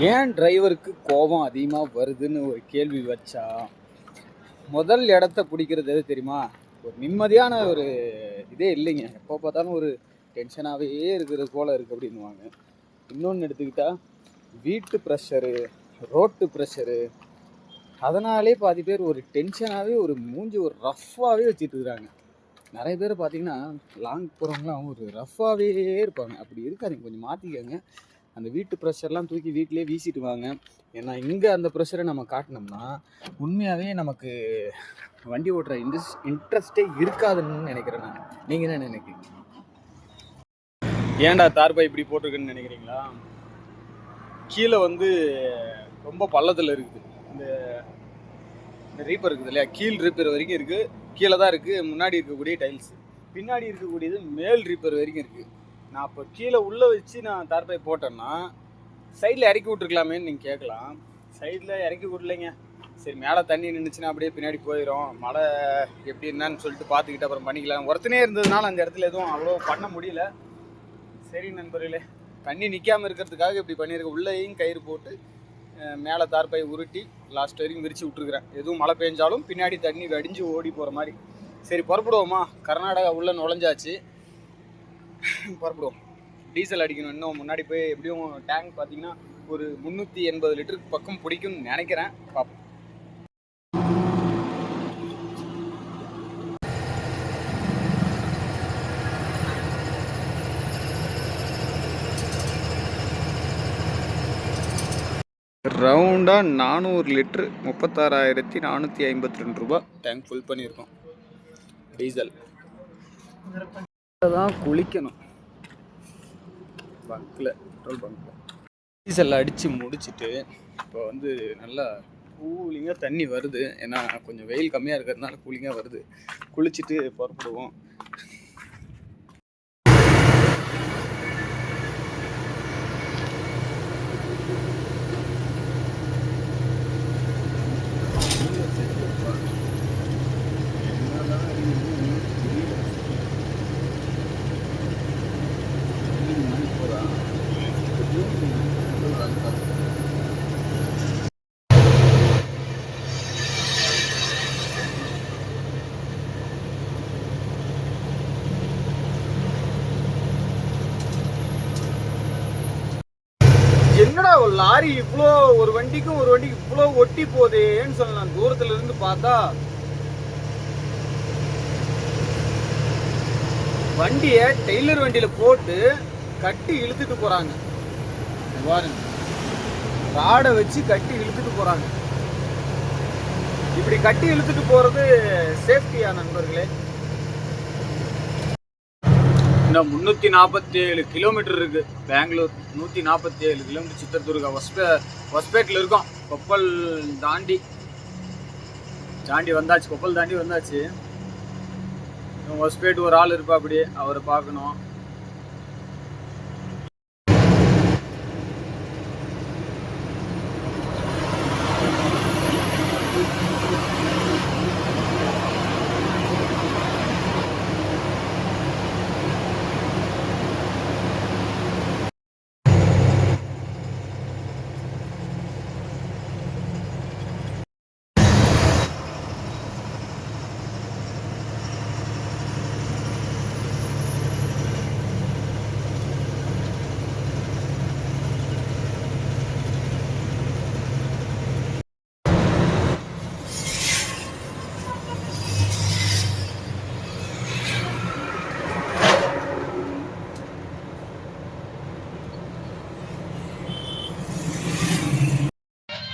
ஏன் டிரைவருக்கு கோபம் அதிகமாக வருதுன்னு ஒரு கேள்வி வச்சா, முதல் இடத்த பிடிக்கிறது எது தெரியுமா? ஒரு நிம்மதியான ஒரு இதே இல்லைங்க. எப்போ பார்த்தாலும் ஒரு டென்ஷனாகவே இருக்கிறது போல இருக்குது அப்படின்வாங்க. இன்னொன்று எடுத்துக்கிட்டா வீட்டு ப்ரெஷரு, ரோட்டு ப்ரெஷரு, அதனாலே பாதி பேர் ஒரு டென்ஷனாகவே ஒரு மூஞ்சி ஒரு ரஃப்பாகவே வச்சுட்டு இருக்கிறாங்க. நிறைய பேர் பார்த்தீங்கன்னா லாங் போகிறவங்களாம் ஒரு ரஃப்பாகவே இருப்பாங்க. அப்படி இருக்காதீங்க, கொஞ்சம் மாற்றிக்கங்க. அந்த வீட்டு ப்ரெஷர்லாம் தூக்கி வீட்டிலே வீசிட்டு வாங்க. ஏன்னா இங்கே அந்த ப்ரெஷரை நம்ம காட்டினோம்னா உண்மையாகவே நமக்கு வண்டி ஓட்டுற இன்ட்ரெஸ்டே இருக்காதுன்னு நினைக்கிறேன் நான். நீங்கள் என்ன நினைக்கிறீங்க? ஏன்டா தார்பாய் இப்படி போட்டிருக்குன்னு நினைக்கிறீங்களா? கீழே வந்து ரொம்ப பள்ளத்தில் இருக்குது. இந்த ரீப்பர் இருக்குது இல்லையா, கீழ் ரீப்பர் வரைக்கும் இருக்குது. கீழே தான் இருக்குது முன்னாடி இருக்கக்கூடிய டைல்ஸ். பின்னாடி இருக்கக்கூடியது மேல் ரீப்பர் வரைக்கும் இருக்குது. நான் இப்போ கீழே உள்ளே வச்சு நான் தார்பாய் போட்டேன்னா சைடில் இறக்கி விட்ருக்கலாமேன்னு நீங்கள் கேட்கலாம். சைடில் இறக்கி விடலைங்க. சரி, மேலே தண்ணி நின்றுச்சுன்னா அப்படியே பின்னாடி போயிடும், மழை எப்படி என்னன்னு சொல்லிட்டு பார்த்துக்கிட்டு அப்புறம் பண்ணிக்கலாம். ஒருத்தனே இருந்ததுனால அந்த இடத்துல எதுவும் அவ்வளோ பண்ண முடியல. சரி நண்பர்களே, தண்ணி நிற்காமல் இருக்கிறதுக்காக இப்படி பண்ணியிருக்கேன். உள்ளேயும் கயிறு போட்டு மேலே தார்பாய் உருட்டி லாஸ்ட் வரைக்கும் விரித்து விட்ருக்குறேன். எதுவும் மழை பெஞ்சாலும் பின்னாடி தண்ணி வடிஞ்சு ஓடி போகிற மாதிரி. சரி, புறப்படுவோமா? கர்நாடகா உள்ளே நுழைஞ்சாச்சு, புறப்படுவோம். டீசல் அடிக்கணும். இன்னும் முன்னாடி போய் எப்படியும் டேங்க் பார்த்தீங்கன்னா ஒரு 380 லிட்டருக்கு பக்கம் பிடிக்கும்னு நினைக்கிறேன். பார்ப்போம். ரவுண்டாக 400 லிட்ரு 36,452 ரூபா டேங்க் ஃபுல் பண்ணியிருக்கோம் டீசல். தான் குளிக்கணும் பங்க்கில், பெட்ரோல் பங்க்கில். டீசல் அடித்து முடிச்சுட்டு இப்போ வந்து நல்லா கூலிங்காக தண்ணி வருது. ஏன்னா கொஞ்சம் வெயில் கம்மியாக இருக்கிறதுனால கூலிங்காக வருது. குளிச்சுட்டு புறப்படுவோம். என்னடா ஒரு லாரி இவ்வளோ, ஒரு வண்டிக்கு இவ்வளோ ஒட்டி போதேன்னு சொல்லலாம். தூரத்துல இருந்து பார்த்தா வண்டியை டெய்லர் வண்டியில போட்டு கட்டி இழுத்துட்டு போறாங்க. பாருங்க, ராடை வச்சு கட்டி இழுத்துட்டு போறாங்க. இப்படி கட்டி இழுத்துட்டு போறது சேஃப்டியா நண்பர்களே? இன்னும் 347 கிலோமீட்டர் இருக்கு பெங்களூர். 147 கிலோமீட்டர் சித்தர்துர்கா ஹொஸ்பேட்டில் இருக்கோம். கொப்பல் தாண்டி வந்தாச்சு. கொப்பல் தாண்டி வந்தாச்சு. ஹொஸ்பேட் ஒரு ஆள் இருப்பா, அப்படியே அவரை பார்க்கணும்.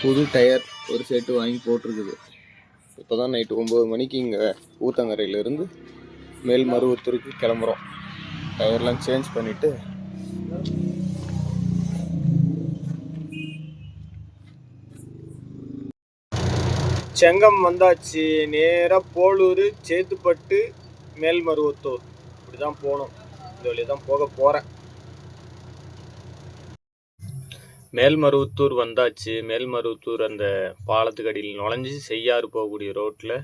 புது டயர் ஒரு செட்டு வாங்கி போட்டிருக்குது. இப்போ தான் நைட்டு 9 மணிக்கு இங்கே ஊத்தங்கரையிலேருந்து மேல்மருவத்தூருக்கு கிளம்புறோம். டயர்லாம் சேஞ்ச் பண்ணிவிட்டு செங்கம் வந்தாச்சு. நேராக போலூர், சேத்துப்பட்டு, மேல்மருவத்தூர் இப்படி தான் போகணும். இந்த வழியாக தான் போக போகிறேன். மேல்மருவத்தூர் வந்தாச்சு. மேல்மருவத்தூர் அந்த பாலத்துக்கு அடியில் நுழைஞ்சி செய்யாறு போகக்கூடிய ரோட்டில்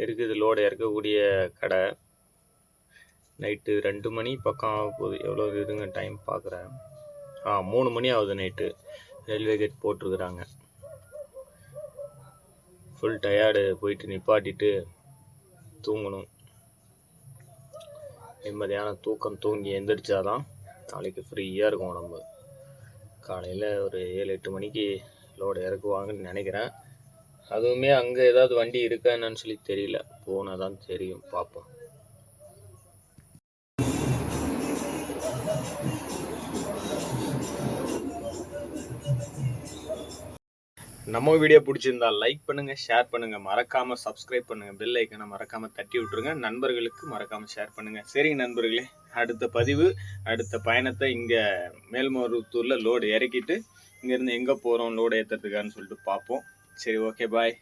இருக்குது லோடு இறக்கக்கூடிய கடை. நைட்டு 2 மணி பக்கம் ஆக போகுது. எவ்வளோ இதுங்க டைம் பார்க்குறேன். 3 மணி ஆகுது நைட்டு. ரயில்வே கேட் போட்டிருக்கிறாங்க. ஃபுல் டயர்டு, போயிட்டு நிப்பாட்டிட்டு தூங்கணும். நிம்மதியான தூக்கம் தூங்கி எந்திரிச்சாதான் நாளைக்கு ஃப்ரீயாக இருக்கும் உடம்பு. காலையில் ஒரு 7-8 மணிக்கு லோடு இறக்குவாங்கன்னு நினைக்கிறேன். அதுவுமே அங்கே ஏதாவது வண்டி இருக்கா என்னன்னு சொல்லி தெரியல, போனால் தான் தெரியும், பார்ப்போம். நம்ம வீடியோ பிடிச்சிருந்தா லைக் பண்ணுங்க, ஷேர் பண்ணுங்க, மறக்காம சப்ஸ்கிரைப் பண்ணுங்க, பெல் ஐக்கனை மறக்காம தட்டி விட்டுருங்க, நண்பர்களுக்கு மறக்காம ஷேர் பண்ணுங்க. சரி நண்பர்களே, அடுத்த பதிவு, அடுத்த பயணத்தை இங்க மேல்மருவத்தூர்ல லோடு இறக்கிட்டு இங்க இருந்து எங்க போறோம் லோடு ஏத்துறதுக்கான்னு சொல்லிட்டு பார்ப்போம். சரி, ஓகே, பாய்.